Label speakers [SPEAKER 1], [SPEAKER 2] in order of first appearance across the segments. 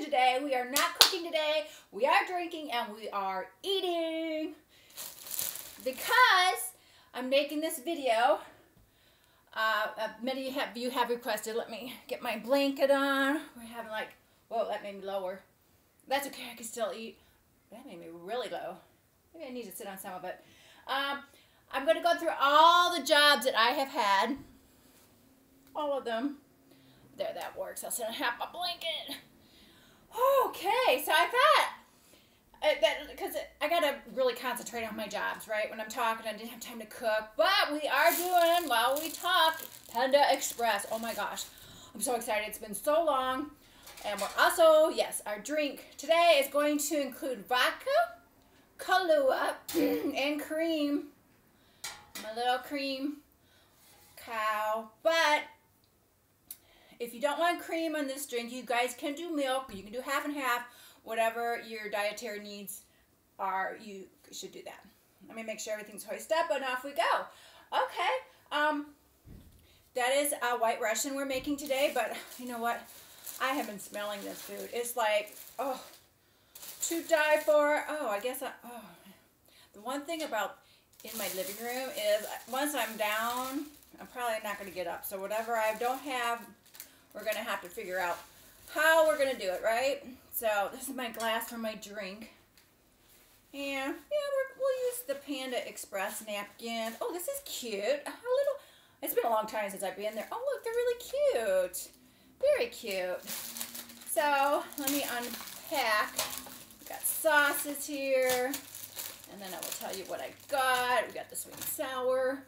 [SPEAKER 1] today. We are not cooking today. We are drinking and we are eating. Because I'm making this video. Many of you have requested, let me get my blanket on. We're having like, whoa, that made me lower. That's okay, I can still eat. That made me really low. Maybe I need to sit on some of it. I'm going to go through all the jobs that I have had. All of them. There, that works. I'll sit on half my blanket. Okay, so I thought, because I got to really concentrate on my jobs, right? When I'm talking, I didn't have time to cook. But we are doing, while we talk, Panda Express. Oh my gosh. I'm so excited. It's been so long. And we're also, yes, our drink today is going to include vodka, Kahlua, and cream. My little cream cow. But if you don't want cream on this drink, you guys can do milk. You can do half and half. Whatever your dietary needs are, you should do that. Let me make sure everything's hoisted up and off we go. Okay. That is a White Russian we're making today. But you know what? I have been smelling this food. It's like, oh, to die for. Oh, I guess the one thing about in my living room is once I'm down, I'm probably not going to get up. So whatever I don't have, we're going to have to figure out how we're going to do it, right? So this is my glass for my drink. And yeah, we'll use the Panda Express napkin. Oh, this is cute. A little. It's been a long time since I've been there. Oh, look, they're really cute. Very cute. So let me unpack. We got sauces here. And then I will tell you what I got. We got the sweet and sour.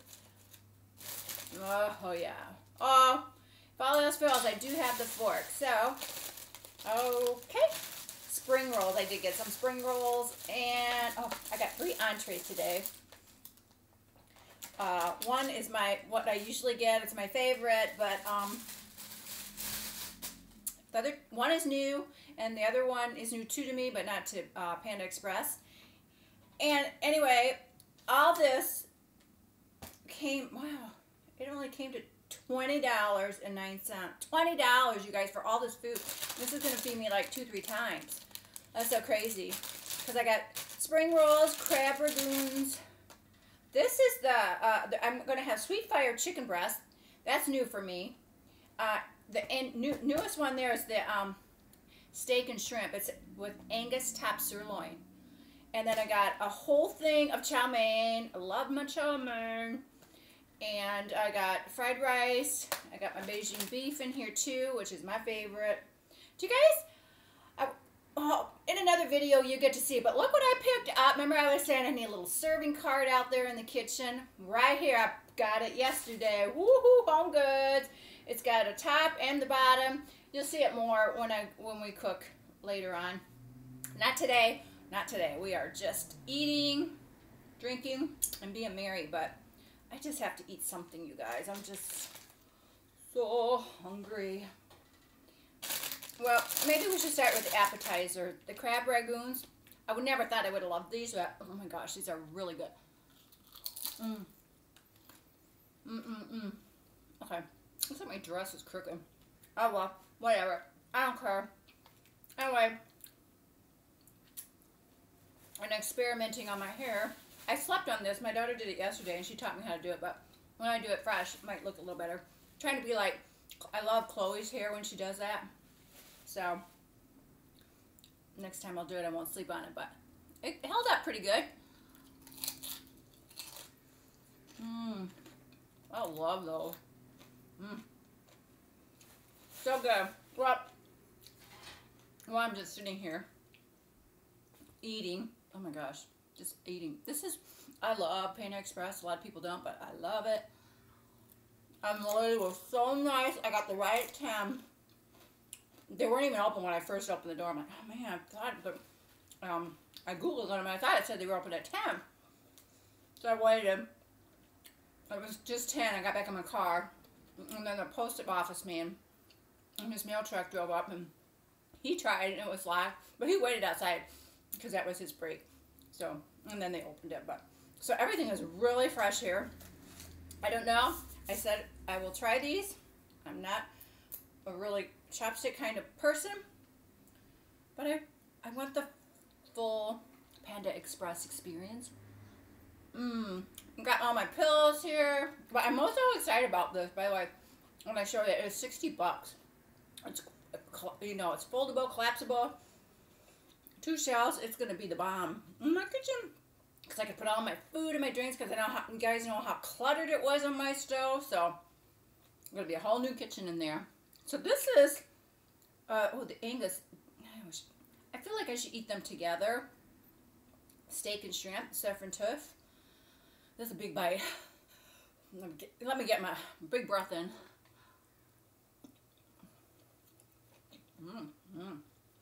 [SPEAKER 1] Oh yeah. Oh, if all else fails, I do have the fork. So, okay. Spring rolls. I did get some spring rolls. And, oh, I got 3 entrees today. One is what I usually get. It's my favorite. But, the other one is new. And the other one is new too to me, but not to Panda Express. And anyway, all this came, wow, it only came to $20.09. $20, you guys, for all this food. This is going to feed me like 2-3 times. That's so crazy. Because I got spring rolls, crab ragoons. This is I'm going to have sweet fire chicken breast. That's new for me. The newest one there is the steak and shrimp. It's with Angus top sirloin. And then I got a whole thing of chow mein. I love my chow mein. And I got fried rice. I got my Beijing beef in here too, which is my favorite. Do you guys, in another video you get to see, but look what I picked up. Remember I was saying I need a little serving cart out there in the kitchen? Right here, I got it yesterday. Woohoo, home goods. It's got a top and the bottom. You'll see it more when we cook later on. Not today. Not today. We are just eating, drinking, and being merry. But I just have to eat something, you guys. I'm just so hungry. Well, maybe we should start with the appetizer. The crab ragoons. I would never thought I would have loved these, but oh my gosh, these are really good. Okay. Looks like my dress is crooked. Oh well, whatever. I don't care. Anyway. And experimenting on my hair. I slept on this. My daughter did it yesterday, and she taught me how to do it. But when I do it fresh, it might look a little better. I'm trying to be like, I love Chloe's hair when she does that. So, next time I'll do it, I won't sleep on it. But it held up pretty good. I love those. So good. Well, I'm just sitting here eating. Oh my gosh, just eating. I love Panda Express. A lot of people don't, but I love it. And the lady was so nice. I got the right at 10. They weren't even open when I first opened the door. I'm like, oh man, I Googled them and I thought it said they were open at 10. So I waited. It was just 10. I got back in my car. And then the post office man and his mail truck drove up and he tried and it was locked. But he waited outside because that was his break. So, and then they opened it. So everything is really fresh here. I don't know. I said I will try these. I'm not a really chopstick kind of person. But I want the full Panda Express experience. Got all my pillows here. But I'm also excited about this, by the way. When I showed it, it was 60 bucks. It's, you know, it's foldable, collapsible. 2 shelves. It's going to be the bomb in my kitchen. Because I can put all my food and my drinks, because I know how, you guys know how cluttered it was on my stove. So, it's going to be a whole new kitchen in there. So, this is, oh, the Angus. I feel like I should eat them together. Steak and shrimp, saffron tuff. This is a big bite. Let me get my big breath in.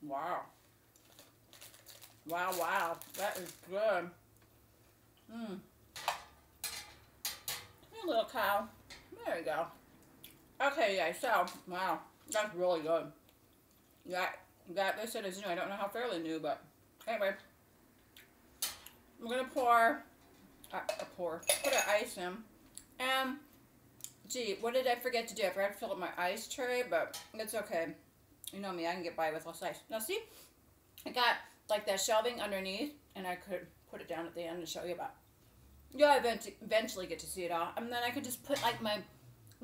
[SPEAKER 1] Wow. Wow, wow. That is good. Hey, little cow. There you go. Okay, guys, so, wow. That's really good. They said it's new. I don't know how fairly new, but anyway. I'm going to put our ice in. And, gee, what did I forget to do? I forgot to fill up my ice tray, but it's okay. You know me, I can get by with less ice. Now, see? I got, like, that shelving underneath, and I could put it down at the end and show you about. Yeah, I eventually get to see it all. And then I could just put, like, my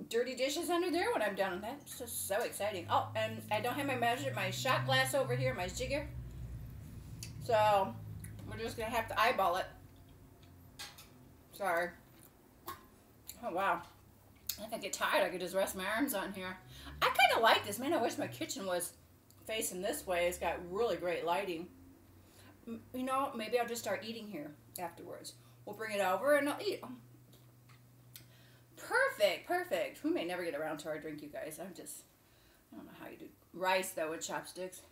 [SPEAKER 1] dirty dishes under there when I'm done. That's just so exciting. Oh, and I don't have my shot glass over here, my jigger. So, we're just going to have to eyeball it. Sorry. Oh, wow. If I get tired, I could just rest my arms on here. I kind of like this. Man, I wish my kitchen was facing this way. It's got really great lighting. You know, maybe I'll just start eating here afterwards. We'll bring it over and I'll eat. Perfect, perfect. We may never get around to our drink, you guys. I don't know how you do rice, though, with chopsticks.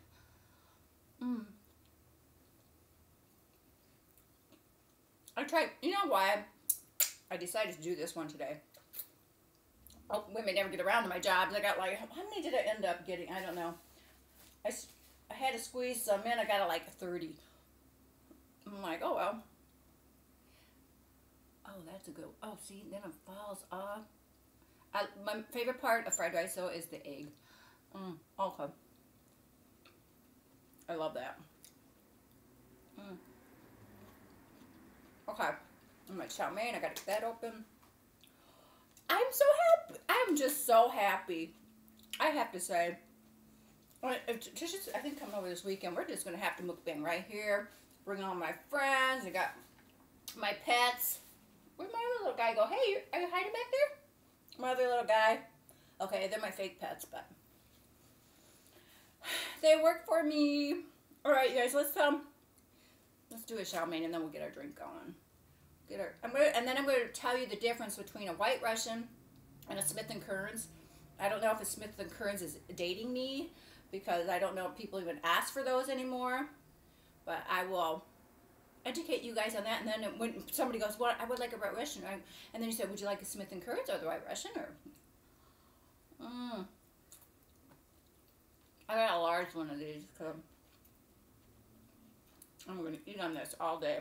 [SPEAKER 1] I tried, you know why I decided to do this one today? Oh, we may never get around to my jobs. I got like, how many did I end up getting? I don't know. I had to squeeze some in. I got like 30. I'm like, oh, well. Oh, that's a good, oh, see, then it falls off. My favorite part of fried rice, though, is the egg. Okay. I love that. Okay. I'm like, chow mein, I gotta get that open. I'm so happy. I'm just so happy. I have to say. Tisha's, I think, coming over this weekend. We're just gonna have to mukbang right here. Bring all my friends. I got my pets. Where'd my other little guy go? Hey, are you hiding back there? My other little guy. Okay, they're my fake pets, but they work for me. All right, you guys, let's do a chow mein and then we'll get our drink going. And then I'm going to tell you the difference between a White Russian and a Smith & Kearns. I don't know if a Smith & Kearns is dating me because I don't know if people even ask for those anymore. But I will educate you guys on that. And then when somebody goes, well, I would like a White Russian. And then you say, would you like a Smith & Kearns or the White Russian? Or I got a large one of these because I'm going to eat on this all day.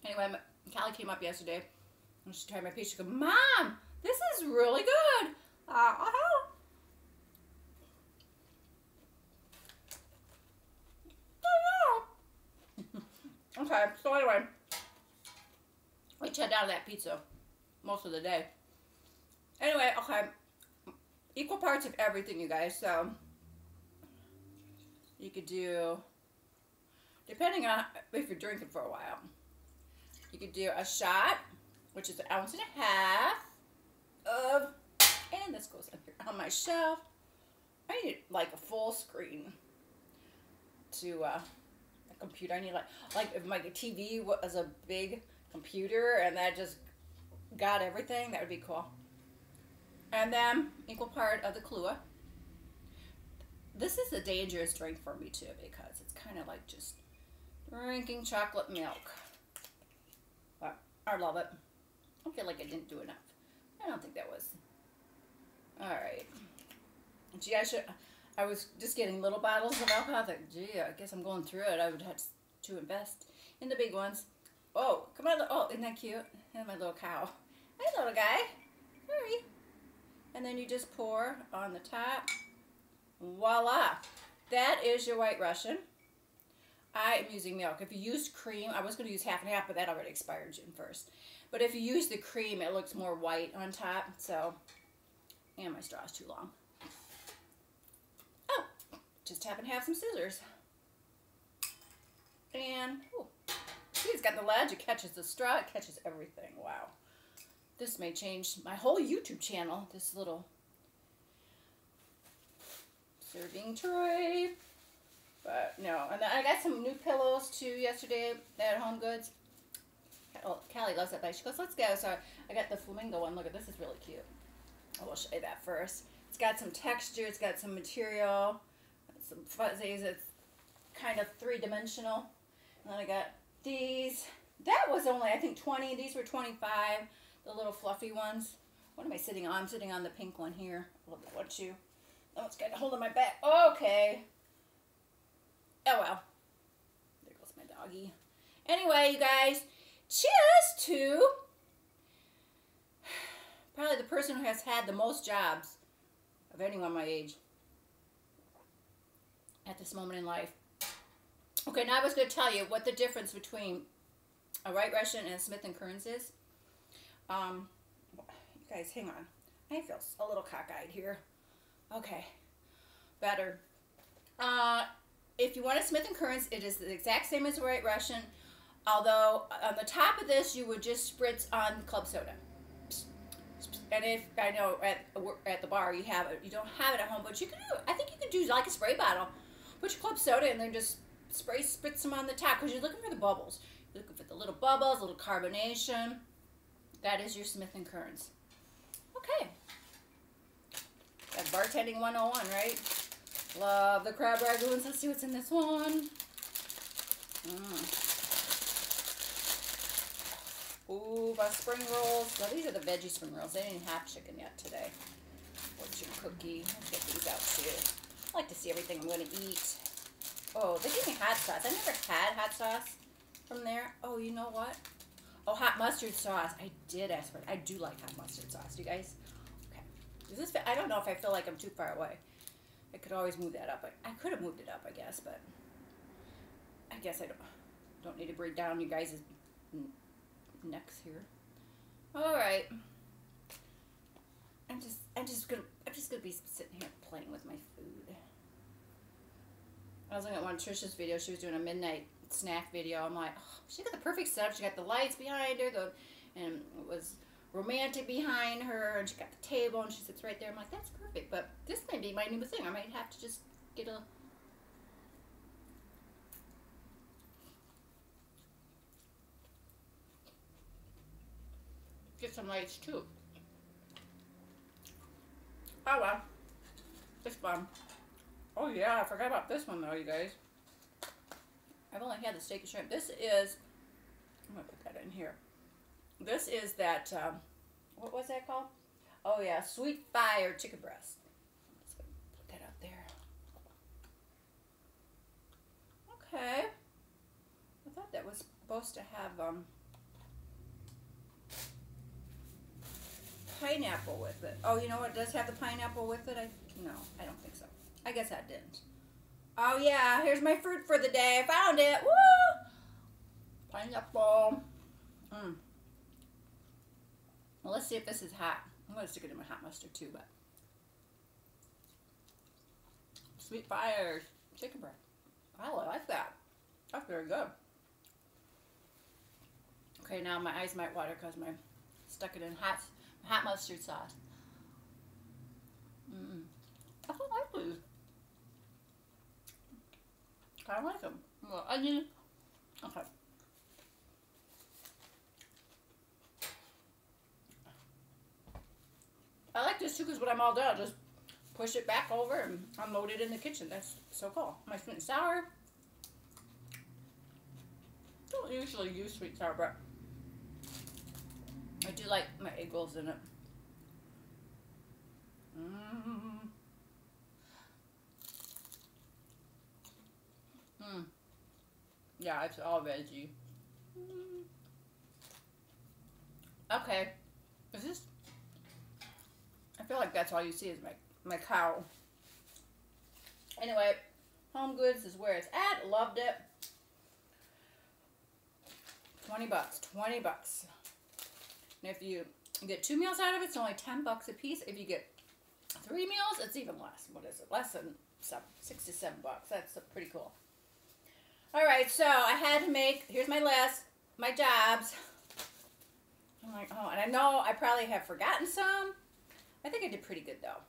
[SPEAKER 1] Anyway, Callie came up yesterday and she tried my piece. She goes, Mom, this is really good. Okay, so anyway, we checked out of that pizza most of the day. Anyway, okay, equal parts of everything, you guys. So you could do, depending on if you're drinking for a while, you could do a shot, which is 1.5 ounces of, and this goes up here on my shelf. I need like a full screen to a computer. I need like if my TV was a big computer and that just got everything, that would be cool. And then equal part of the Kahlua. This is a dangerous drink for me too because it's kind of like just drinking chocolate milk. But I love it. I feel like I didn't do enough. I don't think that was. Alright. Gee, I was just getting little bottles of alcohol. I thought, gee, I guess I'm going through it. I would have to invest in the big ones. Oh, come on. Oh, isn't that cute? And my little cow. Hey, little guy. Hurry. And then you just pour on the top. voila. That is your White Russian. I am using milk. If you use cream, I was going to use half and half, but that already expired June 1st. But if you use the cream, it looks more white on top. So, and my straw is too long. Oh, just happen to have some scissors. And, oh, see, it's got the ledge. It catches the straw. It catches everything. Wow. This may change my whole YouTube channel. This little serving tray. But no, and I got some new pillows too yesterday at Home Goods. Oh, Callie loves that place. She goes, let's go. So I got the flamingo one. Look at this, is really cute. I will show you that first. It's got some texture. It's got some material, some fuzzies. It's kind of three-dimensional. And then I got these. That was only, I think, 20. These were 25. The little fluffy ones. What am I sitting on? I'm sitting on the pink one here. A little bit, what you? Oh, it's got a hold of my back. Okay. Oh, well. There goes my doggy. Anyway, you guys, cheers to probably the person who has had the most jobs of anyone my age at this moment in life. Okay, now I was going to tell you what the difference between a White Russian and a Smith & Kearns is. You guys, hang on. I feel a little cockeyed here. Okay, better. If you want a Smith & Kearns, it is the exact same as a White Russian, although on the top of this, you would just spritz on club soda. And if, I know at the bar you have it, you don't have it at home, but you can do it. I think you can do like a spray bottle. Put your club soda in there and just spritz them on the top, because you're looking for the bubbles. You're looking for the little bubbles, little carbonation. That is your Smith & Kearns. Okay. That's bartending 101, right? Love the crab ragoons. Let's see what's in this one. Ooh, my spring rolls. Well, these are the veggie spring rolls. They didn't have chicken yet today. What's your cookie? Let's get these out too. I like to see everything I'm going to eat. Oh, they gave me hot sauce. I never had hot sauce from there. Oh, you know what? Oh, hot mustard sauce. I did ask for it. I do like hot mustard sauce. Do you guys? Okay. Does this fit? I don't know if I feel like I'm too far away. I could always move that up. I could have moved it up, I guess, but I guess I don't need to break down you guys' necks here. All right. I'm just gonna be sitting here playing with my food. I was looking at one of Trisha's videos. She was doing a midnight snack video. I'm like, oh, she got the perfect setup. She got the lights behind her, and it was romantic behind her, and she got the table, and she sits right there. I'm like, that's perfect. But this may be my new thing. I might have to just get some lights too. Oh well, it's fun. Oh yeah, I forgot about this one though, you guys. I've only had the steak and shrimp. This is, I'm gonna put that in here. This is that, what was that called? Oh yeah, sweet fire chicken breast. Let's put that out there. Okay. I thought that was supposed to have pineapple with it. Oh, you know what? It does have the pineapple with it? No, I don't think so. I guess I didn't. Oh yeah, here's my fruit for the day. I found it. Woo! Pineapple. Well, let's see if this is hot. I'm going to stick it in my hot mustard too, but sweet fire chicken breast. Oh, I like that. That's very good. Okay, now my eyes might water because I stuck it in hot mustard sauce. I don't like these. I like them. Well, onion. Okay. I like this too because when I'm all done, I'll just push it back over and unload it in the kitchen. That's so cool. My sweet and sour. Don't usually use sweet and sour, but I do like my egg rolls in it. Yeah, it's all veggie. Okay. Is this? I feel like that's all you see is my cow. Anyway, Home Goods is where it's at. Loved it. 20 bucks. 20 bucks. And if you get 2 meals out of it, it's only 10 bucks a piece. If you get 3 meals, it's even less. What is it? Less than 6 to 7 bucks. That's pretty cool. All right, so I had to make, here's my list, my jobs. I'm like, oh, and I know I probably have forgotten some. I think I did pretty good, though.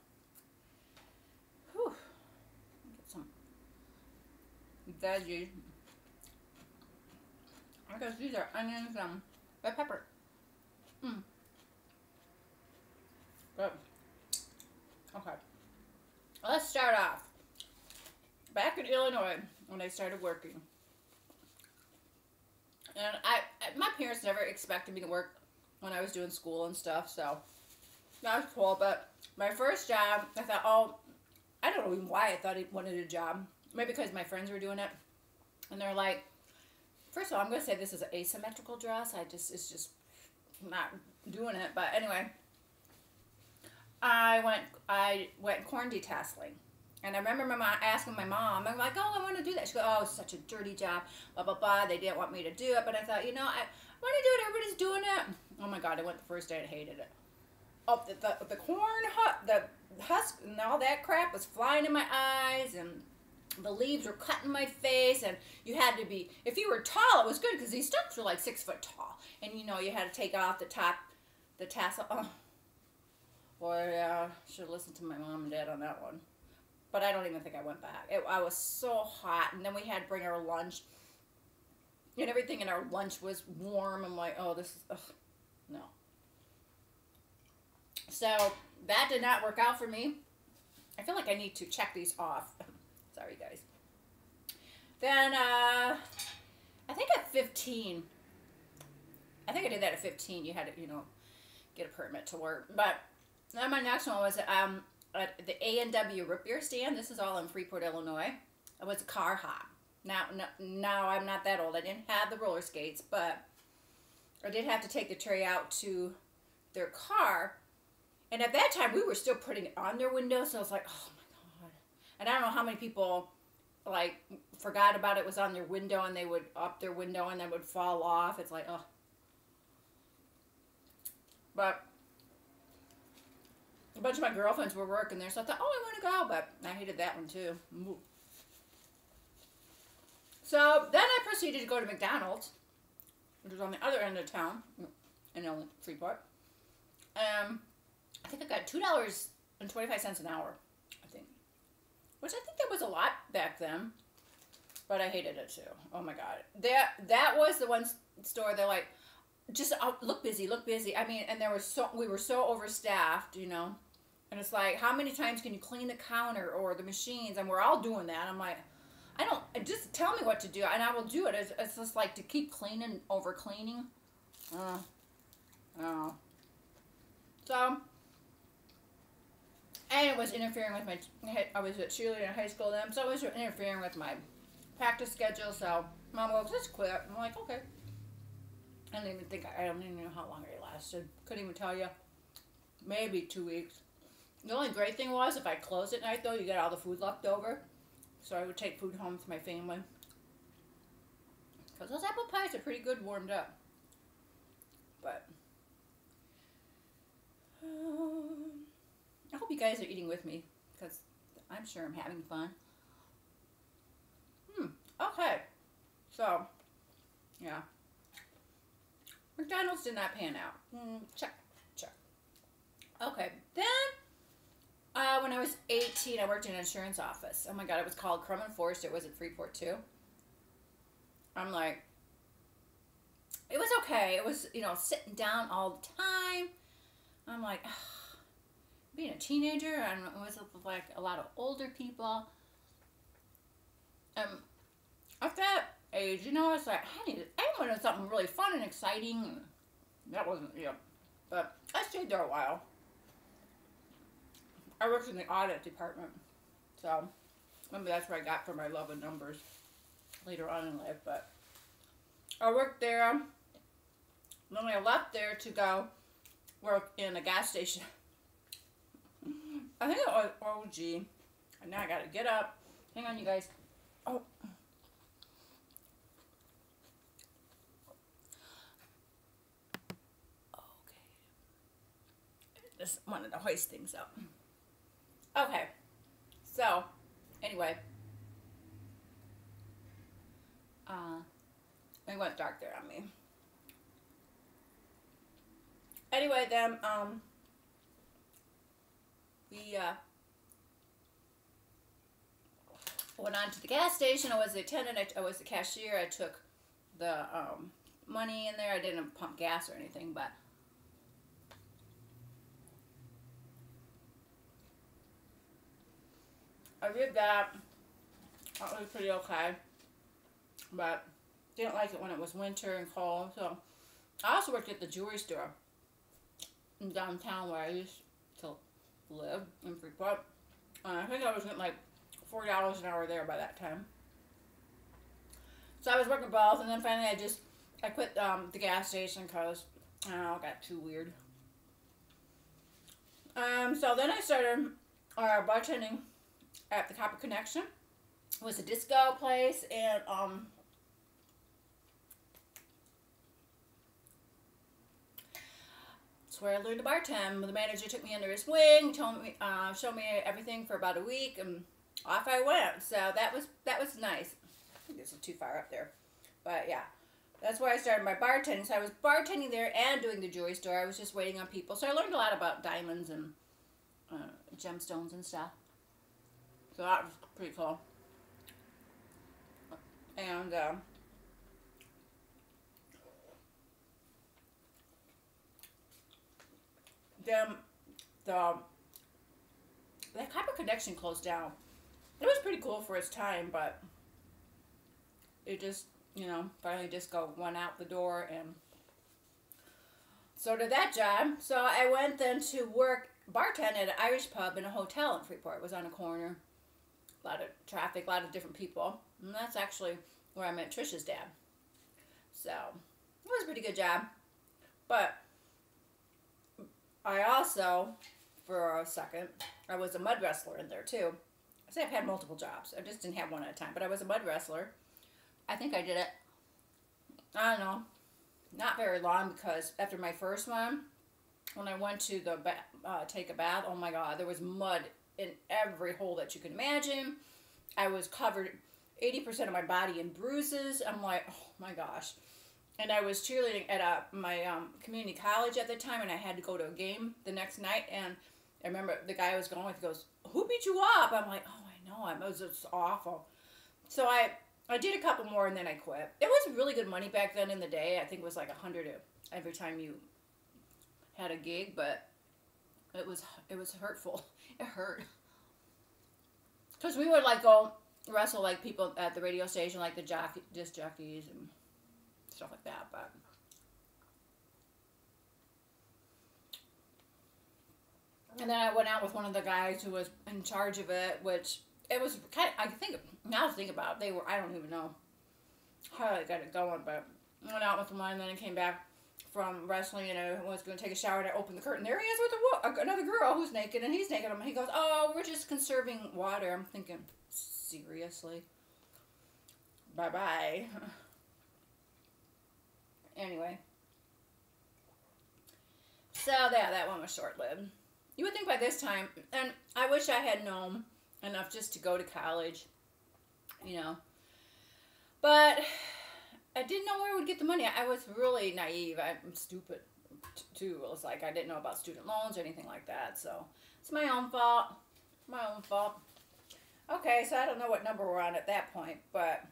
[SPEAKER 1] Whew. Get some veggies. I guess these are onions and red pepper. Good. Okay. Let's start off. Back in Illinois, when I started working. And my parents never expected me to work when I was doing school and stuff, so that was cool. But my first job, I thought, oh, I don't know even why I thought I wanted a job. Maybe because my friends were doing it. And they're like, first of all, I'm going to say this is an asymmetrical dress. It's just not doing it. But anyway, I went corn detasseling. And I remember my mom asking my mom, I'm like, oh, I want to do that. She goes, oh, it's such a dirty job, blah, blah, blah. They didn't want me to do it. But I thought, you know, I want to do it. Everybody's doing it. Oh, my God, I went the first day and hated it. Oh, the corn, the husk and all that crap was flying in my eyes. And the leaves were cutting my face. And you had to be, if you were tall, it was good because these stumps were like 6 foot tall. And, you know, you had to take off the top, the tassel. Oh, boy, yeah, should have listened to my mom and dad on that one. But I don't even think I went back. I was so hot. And then we had to bring our lunch. And everything in our lunch was warm. I'm like, oh, this is, ugh, no. So that did not work out for me. I feel like I need to check these off. Sorry, guys. Then, I think at 15. I think I did that at 15. You had to, you know, get a permit to work. But then my next one was, at the A&W root beer stand. This is all in Freeport, Illinois. It was a car hop. Now I'm not that old. I didn't have the roller skates, but I did have to take the tray out to their car. And at that time, we were still putting it on their window, so I was like, oh my God. And I don't know how many people, like, forgot about it was on their window, and they would up their window, and then would fall off. It's like, oh. But a bunch of my girlfriends were working there, so I thought, oh, I want to go, but I hated that one too. So then I proceeded to go to McDonald's, which was on the other end of town, in Freeport. I think I got $2.25 an hour, I think. Which I think that was a lot back then, but I hated it too. Oh my God. That was the one store they're like, just look busy, look busy. I mean, and we were so overstaffed, you know. And it's like, how many times can you clean the counter or the machines? And we're all doing that. I'm like, just tell me what to do, and I will do it. It's just like to keep cleaning over cleaning. Oh. So, and it was interfering with I was at cheerleading in high school then, so it was interfering with my practice schedule. So, Mom goes, let's quit. I'm like, okay. I don't even know how long it lasted. Couldn't even tell you. Maybe 2 weeks. The only great thing was, if I closed at night, though, you get all the food left over. So I would take food home to my family. Because those apple pies are pretty good warmed up. But I hope you guys are eating with me, because I'm sure I'm having fun. Okay. So, yeah. McDonald's did not pan out. Check. Okay. Then, when I was 18, I worked in an insurance office. Oh my God, it was called Crum & Forster. It was at Freeport too. I'm like, it was okay. It was, you know, sitting down all the time. I'm like, ugh. Being a teenager, and it was like a lot of older people. At that age, you know, it's like, I wanted something really fun and exciting. That wasn't, yeah. But I stayed there a while. I worked in the audit department. So, maybe that's where I got for my love of numbers later on in life. But I worked there. Then I left there to go work in a gas station. I think it was OG. And now I got to get up, Hang on, you guys. Oh. Okay. Just wanted to hoist things up. Okay. So, anyway. It went dark there on me. Anyway, then, we, went on to the gas station. I was the attendant. I was the cashier. I took the, money in there. I didn't pump gas or anything, but I did that. That was pretty okay. But didn't like it when it was winter and cold. So I also worked at the jewelry store in downtown where I used to live in Freeport. I think I was getting like $4 an hour there by that time. So I was working both, and then finally I quit the gas station because I don't know, it got too weird. So then I started bartending at the Copper Connection. It was a disco place, and that's where I learned to bartend. The manager took me under his wing, told me, showed me everything for about a week, and off I went. So that was nice. I think this is too far up there, but yeah, that's where I started my bartending. So I was bartending there and doing the jewelry store. I was just waiting on people, so I learned a lot about diamonds and gemstones and stuff. So that was pretty cool. And then the Copper Connection closed down. It was pretty cool for its time, but it just, you know, finally disco went out the door, and so did that job. So I went then to work bartend at an Irish pub in a hotel in Freeport. It was on a corner. A lot of traffic, a lot of different people. And that's actually where I met Trisha's dad. So it was a pretty good job. But I also, for a second, I was a mud wrestler in there too. I say I've had multiple jobs. I just didn't have one at a time. But I was a mud wrestler. I think I did it, I don't know, not very long, because after my first one, when I went to the take a bath, oh my God, there was mud in every hole that you can imagine. I was covered 80% of my body in bruises. I'm like, oh my gosh. And I was cheerleading at my community college at the time, and I had to go to a game the next night. And I remember the guy I was going with goes, "Who beat you up?" I'm like, oh, I know. It was just awful. So I did a couple more, and then I quit. It was really good money back then in the day. I think it was like $100 every time you had a gig, but it was hurtful. It hurt. Because we would like go wrestle like people at the radio station, like the disc jockeys and stuff like that. But and then I went out with one of the guys who was in charge of it, which it was kind of, I think, now to think about it, I don't even know how I got it going, but I went out with one, and then I came back from wrestling, and I was going to take a shower, and I opened the curtain. There he is with another girl who's naked, and he's naked. And he goes, "Oh, we're just conserving water." I'm thinking, seriously? Bye-bye. Anyway. So, yeah, that one was short-lived. You would think by this time, and I wish I had known enough just to go to college, you know. But I didn't know where I would get the money. I was really naive. I'm stupid, too. It was like I didn't know about student loans or anything like that. So it's my own fault. My own fault. Okay, so I don't know what number we're on at that point. But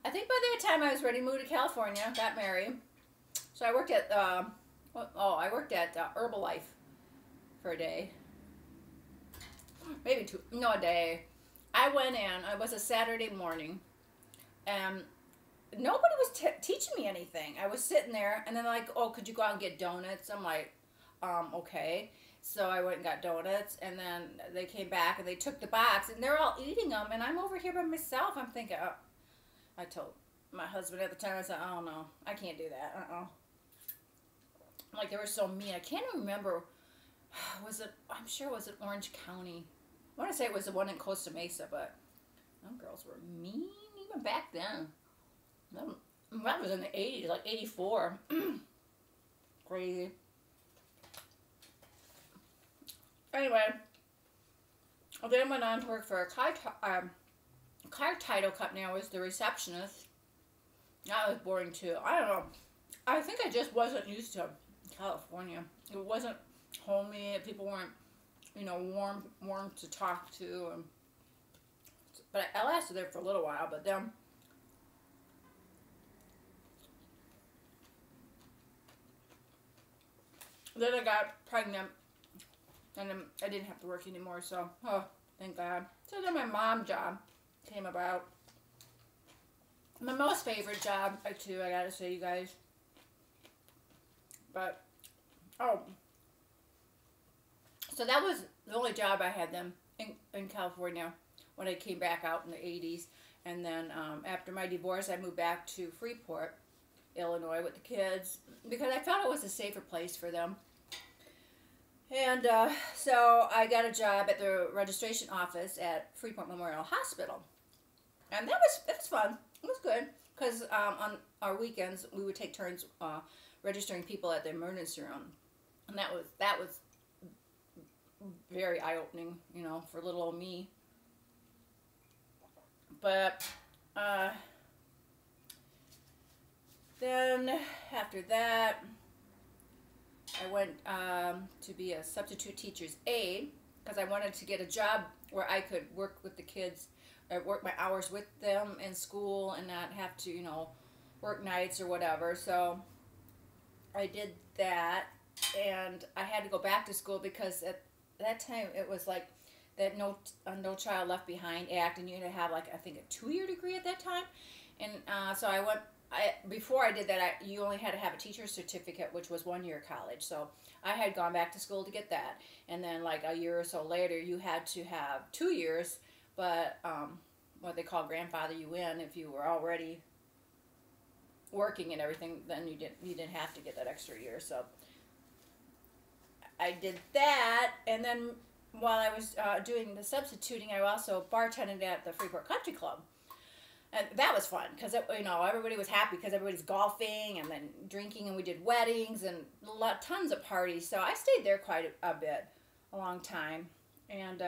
[SPEAKER 1] I think by the time I was ready to move to California, got married. So I worked at, Herbalife for a day. Maybe two. No, a day. I went in. It was a Saturday morning. And nobody was teaching me anything. I was sitting there, and then like, "Oh, could you go out and get donuts?" I'm like, okay. So I went and got donuts, and then they came back, and they took the box, and they're all eating them, and I'm over here by myself. I'm thinking, oh. I told my husband at the time, I said, "Oh, no, I can't do that. Like, they were so mean. I can't remember. I'm sure it was in Orange County. I want to say it was the one in Costa Mesa, but them girls were mean even back then. That was in the 80s, like 84. Crazy. Anyway, I then went on to work for a car title company. I was the receptionist. That was boring too. I don't know. I think I just wasn't used to California. It wasn't homey. People weren't, you know, warm to talk to. But I lasted there for a little while. But then I got pregnant, and then I didn't have to work anymore. So, oh, thank God. So then my mom job came about. My most favorite job, too, I gotta say, you guys. But, oh. So that was the only job I had then in California when I came back out in the 80s. And then after my divorce, I moved back to Freeport, Illinois with the kids because I felt it was a safer place for them. And so I got a job at the registration office at Freeport Memorial Hospital. And that was fun. It was good because on our weekends we would take turns registering people at the emergency room, and that was very eye-opening, you know, for little old me. But then after that, I went to be a substitute teacher's aide because I wanted to get a job where I could work with the kids. I work my hours with them in school and not have to, you know, work nights or whatever. So I did that, and I had to go back to school because at that time it was like that No Child Left Behind Act, and you had to have like I think a 2-year degree at that time. And so I went. Before I did that, you only had to have a teacher's certificate, which was 1 year college. So I had gone back to school to get that, and then like a year or so later, you had to have 2 years. But what they call grandfather you in, if you were already working and everything, then you didn't have to get that extra year. So I did that, and then while I was doing the substituting, I also bartended at the Freeport Country Club, and that was fun because you know everybody was happy because everybody's golfing and then drinking, and we did weddings and tons of parties. So I stayed there quite a bit, a long time, and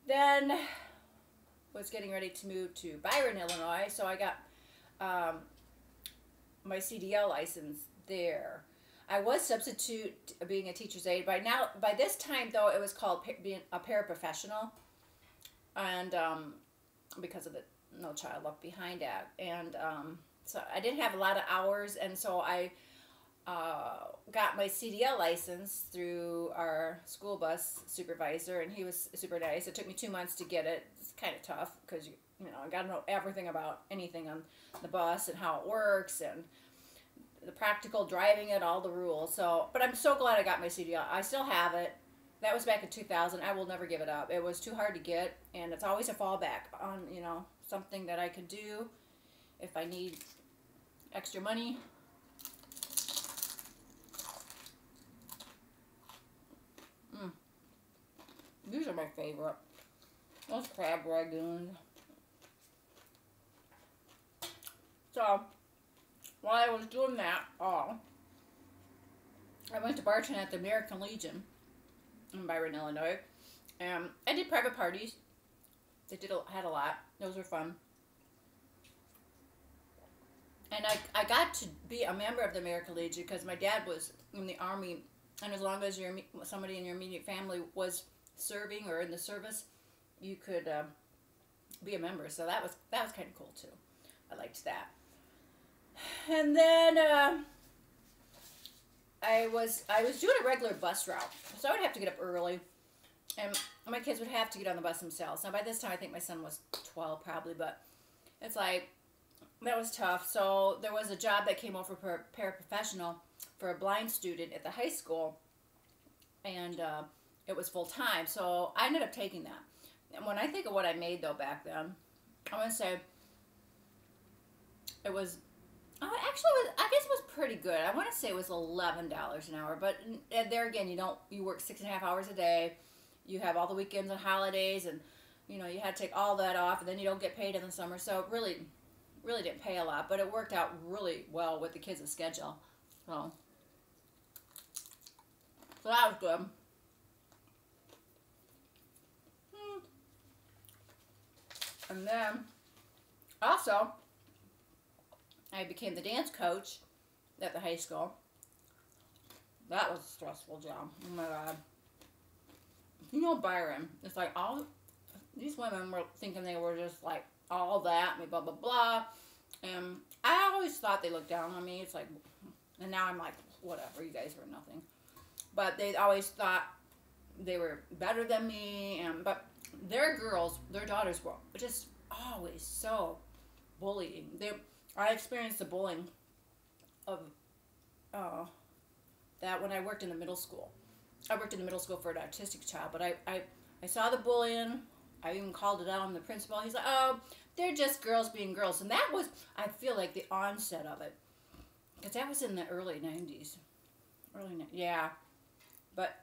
[SPEAKER 1] then was getting ready to move to Byron, Illinois, so I got my CDL license there. I was substitute being a teacher's aide. By this time though, it was called being a paraprofessional, and because of the No Child Left Behind Act, and so I didn't have a lot of hours, and so I got my CDL license through our school bus supervisor, and he was super nice. It took me 2 months to get it. It's kind of tough because you know I got to know everything about anything on the bus and how it works and the practical driving it, all the rules. So, but I'm so glad I got my CDL. I still have it. That was back in 2000. I will never give it up. It was too hard to get, and it's always a fallback on, you know, something that I could do if I need extra money. These are my favorite. Those crab ragoons. So, while I was doing that all, I went to bartend at the American Legion in Byron, Illinois. I did private parties. They had a lot. Those were fun. And I got to be a member of the American Legion because my dad was in the Army, and as long as somebody in your immediate family was serving or in the service, you could be a member. So that was kind of cool too. I liked that. And then I was doing a regular bus route, so I would have to get up early, and my kids would have to get on the bus themselves. Now by this time I think my son was 12 probably, but it's like that was tough. So there was a job that came over for a paraprofessional for a blind student at the high school, and it was full time. So I ended up taking that. And when I think of what I made though back then, I want to say it was. Actually, I guess it was pretty good. I want to say it was $11 an hour, but there again, you work 6.5 hours a day, you have all the weekends and holidays, and you know, you had to take all that off, and then you don't get paid in the summer. So it really didn't pay a lot, but it worked out really well with the kids' schedule. So that was good. And then also, I became the dance coach at the high school. That was a stressful job. Oh my God. You know Byron, it's like all these women were thinking they were just like all that, blah, blah, blah. And I always thought they looked down on me. It's like, and now I'm like, whatever, you guys were nothing. But they always thought they were better than me. But their girls, their daughters were just always so bullying. I experienced the bullying of that when I worked in the middle school. I worked in the middle school for an autistic child, but I saw the bullying. I even called it out on the principal. He's like, oh, they're just girls being girls. And that was, I feel like, the onset of it. Because that was in the early 90s. Yeah.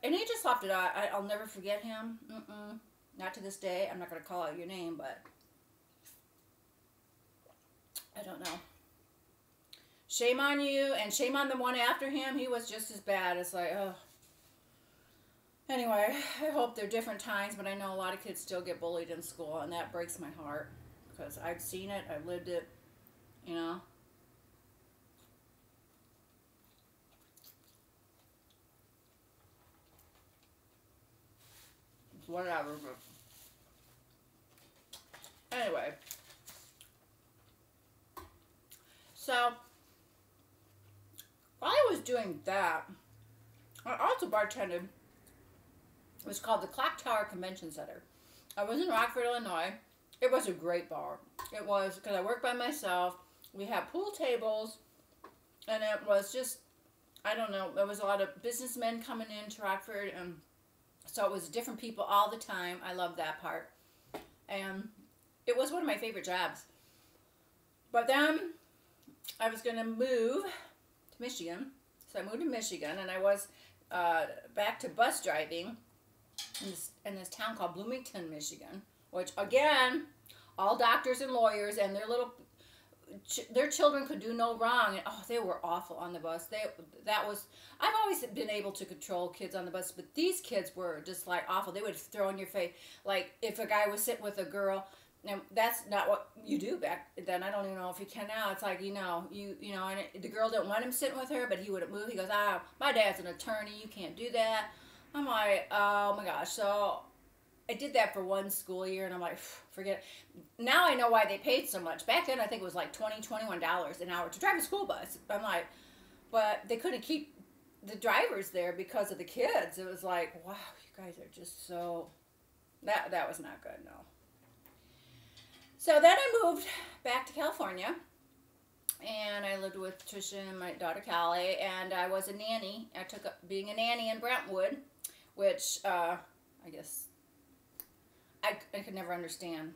[SPEAKER 1] And he just left it out. I'll never forget him. Not to this day. I'm not going to call out your name, but I don't know. Shame on you, and shame on the one after him. He was just as bad. It's like, oh. Anyway, I hope they're different times, but I know a lot of kids still get bullied in school, and that breaks my heart because I've seen it, I've lived it, you know. Whatever. But anyway, so while I was doing that, I also bartended. It was called the Clock Tower Convention Center. I was in Rockford, Illinois. It was a great bar. It was, because I worked by myself. We had pool tables, and it was just, I don't know, there was a lot of businessmen coming into Rockford, and so it was different people all the time. I loved that part. And it was one of my favorite jobs. But then I was going to move to Michigan. So I moved to Michigan, and I was back to bus driving in this town called Bloomington, Michigan, which again, all doctors and lawyers and their children could do no wrong. And oh, they were awful on the bus. I've always been able to control kids on the bus, but these kids were just like awful. They would throw in your face, like if a guy was sitting with a girl. And that's not what you do back then. I don't even know if you can now. It's like, you know, and the girl didn't want him sitting with her, but he wouldn't move. He goes, my dad's an attorney. You can't do that. I'm like, oh my gosh. So I did that for one school year, and I'm like, forget it. Now I know why they paid so much. Back then, I think it was like $20, $21 an hour to drive a school bus. I'm like, but they couldn't keep the drivers there because of the kids. It was like, wow, you guys are just so, that was not good, no. So then I moved back to California, and I lived with Tricia and my daughter Callie, and I was a nanny. I took up being a nanny in Brentwood, which I guess I could never understand.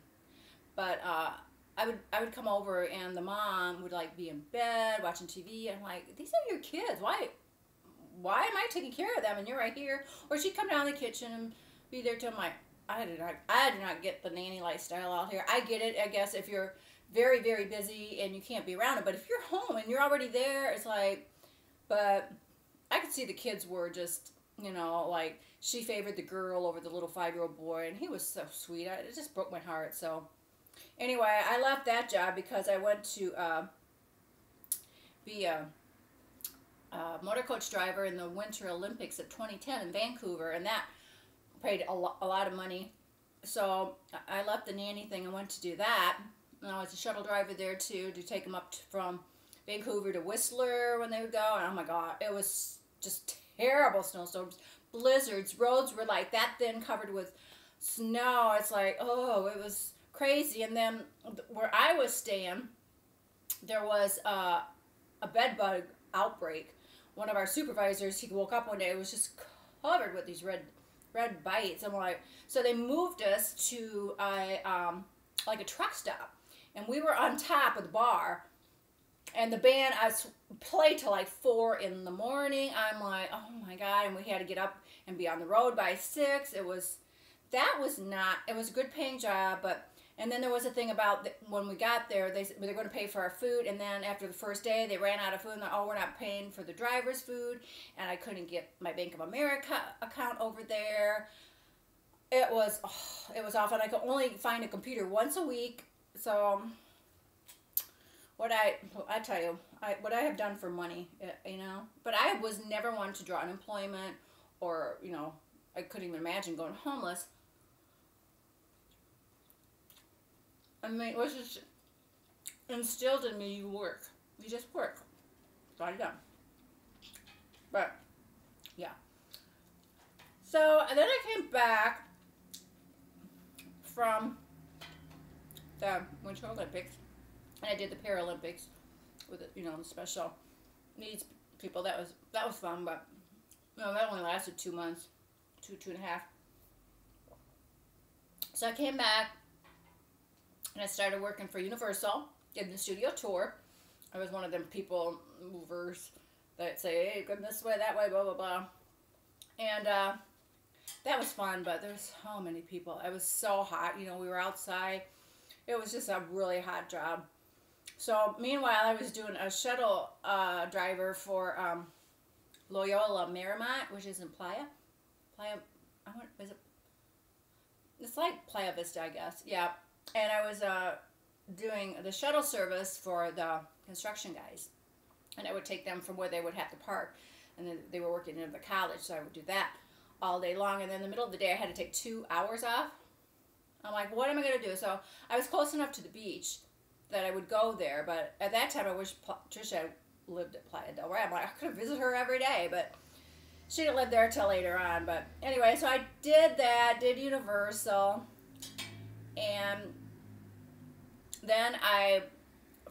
[SPEAKER 1] But I would come over, and the mom would like be in bed watching TV, and I'm like, these are your kids. Why am I taking care of them, and you're right here? Or she'd come down in the kitchen and be there till my. I did not get the nanny lifestyle out here. I get it, I guess, if you're very, very busy and you can't be around it. But if you're home and you're already there, it's like, but I could see the kids were just, you know, like, she favored the girl over the little 5-year-old boy, and he was so sweet. It just broke my heart. So anyway, I left that job because I went to be a motor coach driver in the Winter Olympics of 2010 in Vancouver, and that paid a lot of money. So I left the nanny thing and went to do that. And I was a shuttle driver there too, to take them up from Vancouver to Whistler when they would go. And oh my God, it was just terrible snowstorms, blizzards, roads were like that thin, covered with snow. It's like, oh, it was crazy. And then where I was staying, there was a bed bug outbreak. One of our supervisors, he woke up one day, it was just covered with these red bites. I'm like, so they moved us to like a truck stop, and we were on top of the bar, and the band played till like 4 in the morning. I'm like, oh my God, and we had to get up and be on the road by 6. It was that was not, it was a good paying job, but, and then there was a thing about when we got there, they were going to pay for our food, and then after the first day, they ran out of food, and oh, we're not paying for the driver's food, and I couldn't get my Bank of America account over there. It was awful, and I could only find a computer once a week, so what I tell you, what I have done for money, you know, but I was never one to draw unemployment, or, you know, I couldn't even imagine going homeless. I mean, it was just instilled in me, you work. You just work. That's all you done. But, yeah. So, and then I came back from the Winter Olympics, and I did the Paralympics with, you know, the special needs people. That was fun, but, you know, that only lasted 2 months, two and a half. So I came back, and I started working for Universal, did the studio tour. I was one of them people movers that say, hey, go this way, that way, blah, blah, blah. And that was fun, but there was so many people. It was so hot. You know, we were outside. It was just a really hot job. So, meanwhile, I was doing a shuttle driver for Loyola Marymount, which is in Playa. Is it? It's like Playa Vista, I guess. Yeah. And I was doing the shuttle service for the construction guys. And I would take them from where they would have to park. And then they were working in the college, so I would do that all day long. And then in the middle of the day, I had to take 2 hours off. I'm like, what am I going to do? So I was close enough to the beach that I would go there. But at that time, I wish Trisha lived at Playa del Rey. I'm like, I could visit her every day. But she didn't live there till later on. But anyway, so I did that, did Universal. And then I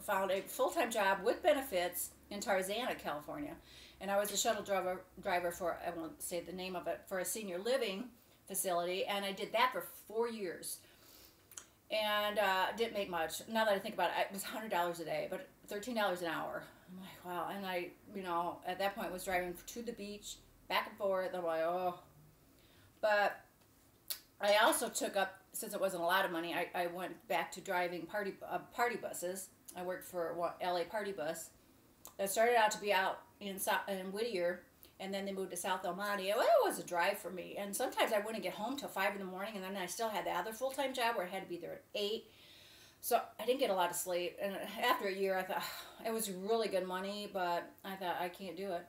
[SPEAKER 1] found a full-time job with benefits in Tarzana, California. And I was a shuttle driver for, I won't say the name of it, for a senior living facility. And I did that for 4 years. And didn't make much. Now that I think about it, it was $100 a day, but $13 an hour. I'm like, wow. And I, you know, at that point was driving to the beach, back and forth. I'm like, oh. But I also took up, since it wasn't a lot of money, I went back to driving party buses. I worked for LA Party Bus. It started out to be out in Whittier, and then they moved to South El Monte. Well, it was a drive for me, and sometimes I wouldn't get home till 5 in the morning, and then I still had the other full-time job where I had to be there at 8. So I didn't get a lot of sleep, and after a year, I thought, it was really good money, but I thought, I can't do it.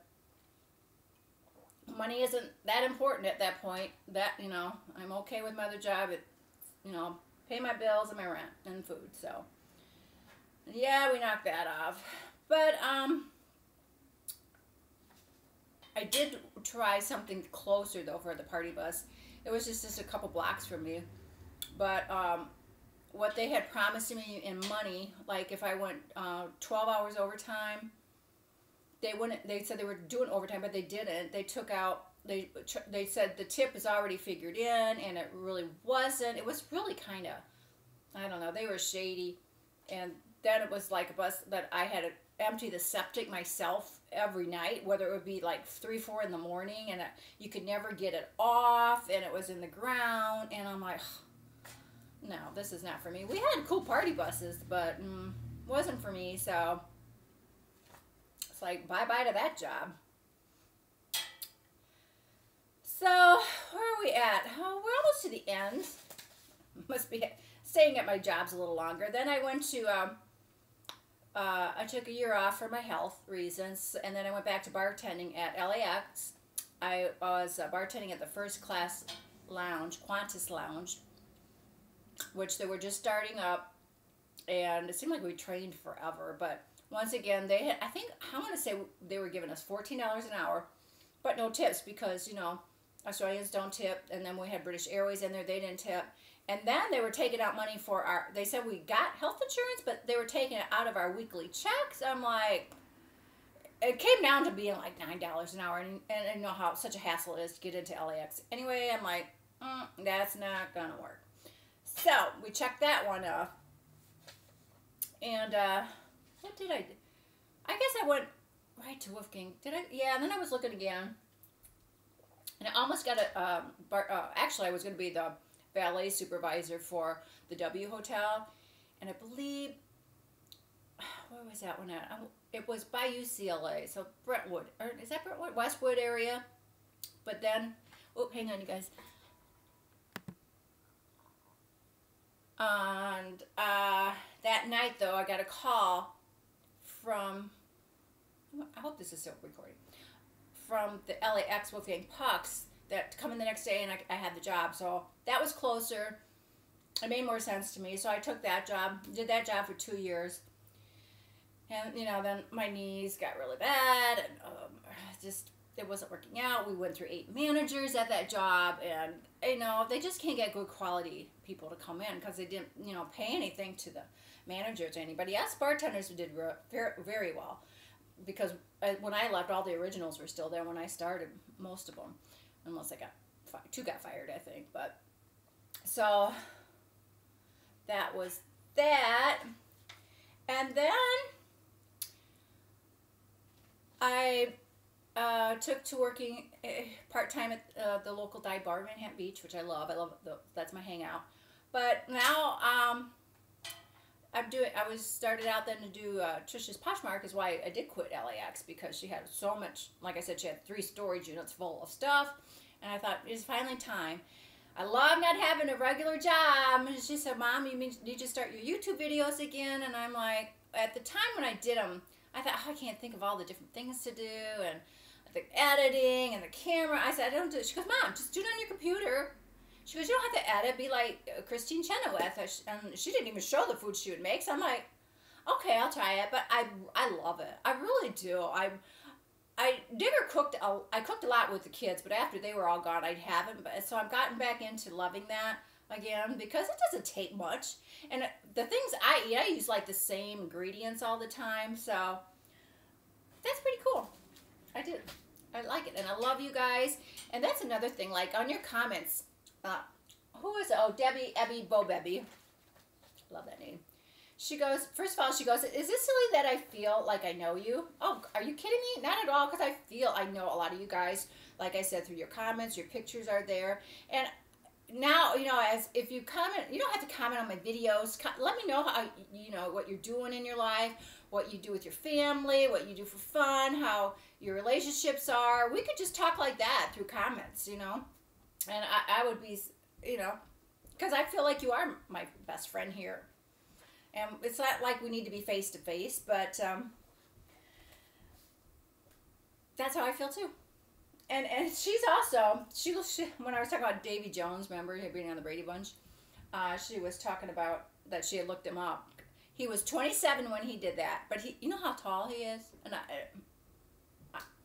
[SPEAKER 1] Money isn't that important at that point. That, you know, I'm okay with my other job. It, you know, pay my bills and my rent and food. So, yeah, we knocked that off. But, I did try something closer, though, for the party bus. It was just a couple blocks from me. But, what they had promised me in money, like if I went 12 hours overtime, they said they were doing overtime, but they didn't. They took out, they said the tip is already figured in, and it really wasn't. It was really kind of, I don't know, they were shady. And then it was like a bus that I had to empty the septic myself every night, whether it would be like 3, 4 in the morning, and you could never get it off, and it was in the ground, and I'm like, no, this is not for me. We had cool party buses, but wasn't for me, so it's like, bye-bye to that job. So, where are we at? Oh, we're almost to the end. Must be staying at my jobs a little longer. Then I went to, I took a year off for my health reasons, and then I went back to bartending at LAX. I was bartending at the First Class Lounge, Qantas Lounge, which they were just starting up, and it seemed like we trained forever, but once again, they had, I think, I want to say they were giving us $14 an hour, but no tips, because, you know, Australians don't tip, and then we had British Airways in there, they didn't tip, and then they were taking out money for our, they said we got health insurance, but they were taking it out of our weekly checks. I'm like, it came down to being like $9 an hour, and I know how such a hassle it is to get into LAX. Anyway, I'm like, that's not gonna work. So, we checked that one off. And, what did I do? I guess I went right to Wolfgang. Did I? Yeah, and then I was looking again. And I almost got a, actually I was going to be the ballet supervisor for the W Hotel, and I believe, where was that one at? It was by UCLA, so Brentwood, or is that Brentwood? Westwood area. But then, oh, hang on, you guys. And that night, though, I got a call from, I hope this is still recording, from the LAX Wolfgang Pucks that come in the next day, and I had the job. So that was closer. It made more sense to me. So I took that job, did that job for 2 years. And, you know, then my knees got really bad, and just, it wasn't working out. We went through 8 managers at that job, and, you know, they just can't get good quality people to come in because they didn't, you know, pay anything to the managers or anybody. Yes, bartenders did very, very well because when I left, all the originals were still there when I started, most of them, unless I got fired. 2 got fired, I think. But so that was that. And then I took to working part-time at the local dive bar in Manhattan Beach, which I love. That's my hangout. But now I was started out then to do Trisha's Poshmark is why I did quit LAX, because she had so much, like I said, she had 3 storage units full of stuff, and I thought it's finally time. I love not having a regular job. And she said, Mom, you need to start your YouTube videos again? And I'm like, at the time when I did them, I thought, oh, I can't think of all the different things to do, and the editing and the camera. I said, I don't do it. She goes, Mom, just do it on your computer. She goes, you don't have to edit. Be like Christine Chenoweth. And she didn't even show the food she would make. So I'm like, okay, I'll try it. But I love it. I really do. I cooked a lot with the kids, but after they were all gone, I haven't. But so I've gotten back into loving that again because it doesn't take much. And the things I eat, I use like the same ingredients all the time. So that's pretty cool. I like it, and I love you guys. And that's another thing, like on your comments, who is it? Oh, Debbie, Ebby, Bobebby. Love that name. She goes, first of all, she goes, is it silly that I feel like I know you? Oh, are you kidding me? Not at all, because I feel I know a lot of you guys. Like I said, through your comments, your pictures are there. And now, you know, if you comment, you don't have to comment on my videos. Let me know how, you know, what you're doing in your life, what you do with your family, what you do for fun, how your relationships are. We could just talk like that through comments, you know. And I would be, you know, because I feel like you are my best friend here. And it's not like we need to be face to face, but that's how I feel too. And she's also, she when I was talking about Davy Jones, remember, being on the Brady Bunch, she was talking about that she had looked him up. He was 27 when he did that, but you know how tall he is? And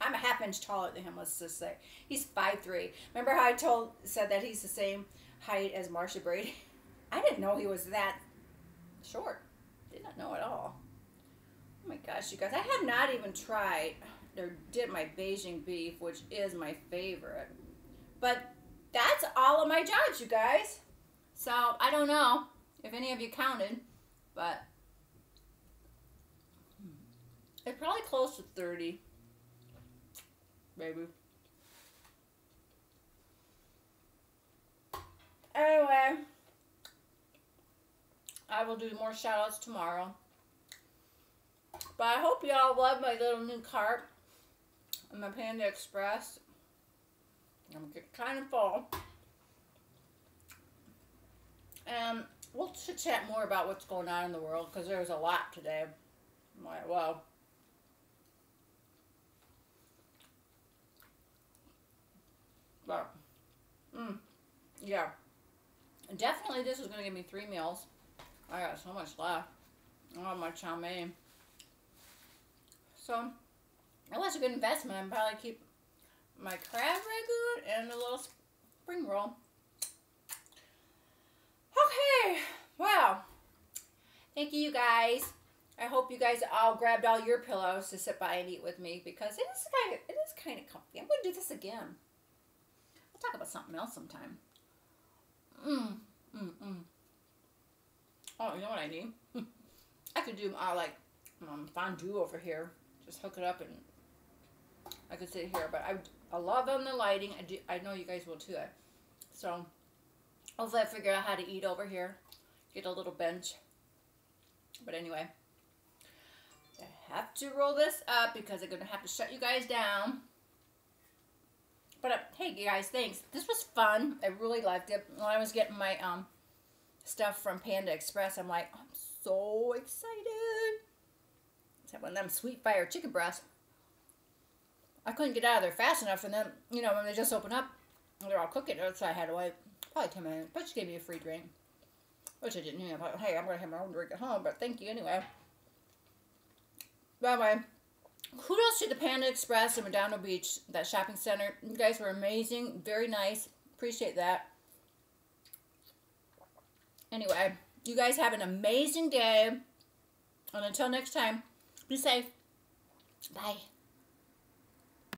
[SPEAKER 1] I'm a half inch taller than him, let's just say. He's 5'3". Remember how I said that he's the same height as Marsha Brady? I didn't know he was that short. Did not know at all. Oh my gosh, you guys. I have not even tried or did my Beijing beef, which is my favorite. But that's all of my jobs, you guys. So I don't know if any of you counted, but it's probably close to 30. Maybe. Anyway, I will do more shout outs tomorrow. But I hope y'all love my little new cart and my Panda Express. I'm getting kind of full. And we'll chit-chat more about what's going on in the world because there's a lot today. I'm like, well, but, yeah. Definitely this is going to give me 3 meals. I got so much left. Oh, my chow mein. So, it was a good investment. I'm probably keep my crab ragout and a little spring roll. Okay. Wow. Thank you guys. I hope you guys all grabbed all your pillows to sit by and eat with me because it is kind of comfy. I'm going to do this again. We'll talk about something else sometime. Oh, you know what I need? I could do like fondue over here. Just hook it up and I could sit here. But I love on the lighting. I know you guys will too. So Hopefully I figure out how to eat over here. Get a little bench. But anyway, I have to roll this up because I'm going to have to shut you guys down. But hey, you guys, thanks. This was fun. I really liked it. When I was getting my stuff from Panda Express, I'm like, I'm so excited. It's one of them sweet fire chicken breasts. I couldn't get out of there fast enough, and then, you know, when they just open up, they're all cooking, so I had to wait probably 10 minutes. But she gave me a free drink, which I didn't. You know, but, hey, I'm going to have my own drink at home, but thank you anyway. Bye bye. Kudos to the Panda Express in Redondo Beach, that shopping center. You guys were amazing. Very nice. Appreciate that. Anyway, you guys have an amazing day. And until next time, be safe. Bye.